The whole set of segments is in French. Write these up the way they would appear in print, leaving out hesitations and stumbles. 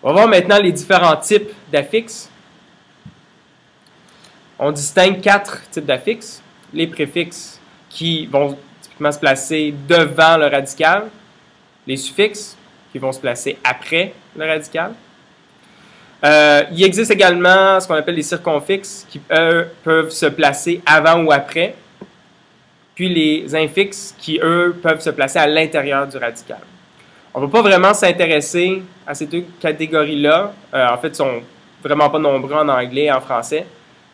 On va voir maintenant les différents types d'affixes. On distingue 4 types d'affixes. Les préfixes qui vont typiquement se placer devant le radical. Les suffixes qui vont se placer après le radical. Il existe également ce qu'on appelle les circonfixes qui, eux, peuvent se placer avant ou après. Puis les infixes qui, eux, peuvent se placer à l'intérieur du radical. On ne va pas vraiment s'intéresser à ces 2 catégories-là. En fait, ils ne sont vraiment pas nombreux en anglais et en français.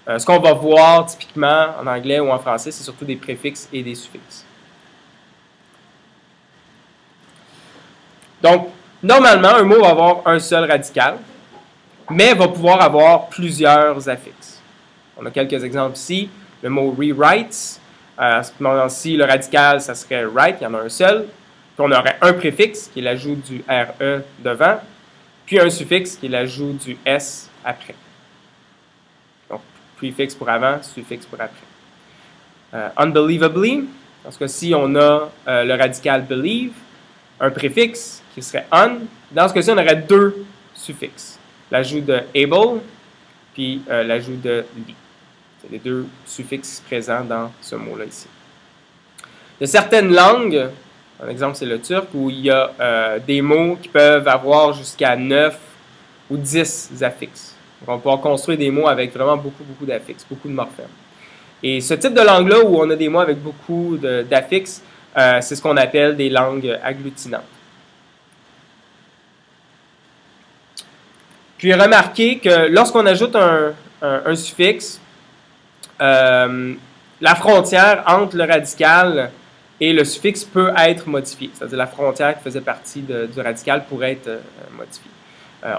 Ce qu'on va voir typiquement en anglais ou en français, c'est surtout des préfixes et des suffixes. Donc, normalement, un mot va avoir un seul radical, mais va pouvoir avoir plusieurs affixes. On a quelques exemples ici. Le mot rewrites. À ce moment-ci, le radical, ça serait write, il y en a un seul. Puis on aurait un préfixe, qui est l'ajout du RE devant, puis un suffixe, qui est l'ajout du S après. Donc, préfixe pour avant, suffixe pour après. Unbelievably, dans ce cas-ci, on a le radical believe, un préfixe qui serait un. Dans ce cas-ci, on aurait 2 suffixes. L'ajout de able, puis l'ajout de ly. C'est les 2 suffixes présents dans ce mot-là ici. Il y a certaines langues, un exemple c'est le turc, où il y a des mots qui peuvent avoir jusqu'à 9 ou 10 affixes. Donc on va pouvoir construire des mots avec vraiment beaucoup d'affixes, beaucoup de morphèmes. Et ce type de langue-là, où on a des mots avec beaucoup d'affixes, c'est ce qu'on appelle des langues agglutinantes. Puis remarquez que lorsqu'on ajoute un suffixe, la frontière entre le radical et le suffixe peut être modifiée. C'est-à-dire la frontière qui faisait partie du radical pourrait être modifiée.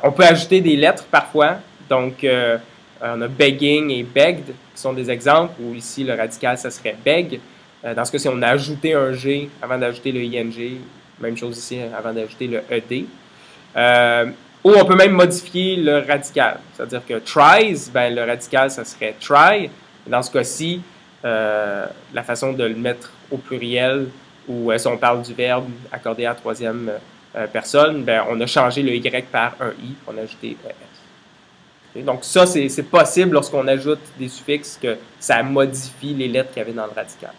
On peut ajouter des lettres parfois. Donc, on a begging et begged qui sont des exemples où ici le radical, ça serait beg. Dans ce cas-ci, on a ajouté un G avant d'ajouter le ing. Même chose ici avant d'ajouter le ed. Ou on peut même modifier le radical. C'est-à-dire que tries, ben, le radical, ça serait try. Dans ce cas-ci, la façon de le mettre au pluriel, ou si on parle du verbe accordé à la troisième personne, ben, on a changé le Y par un I, on a ajouté un S. Okay? Donc ça, c'est possible lorsqu'on ajoute des suffixes que ça modifie les lettres qu'il y avait dans le radical.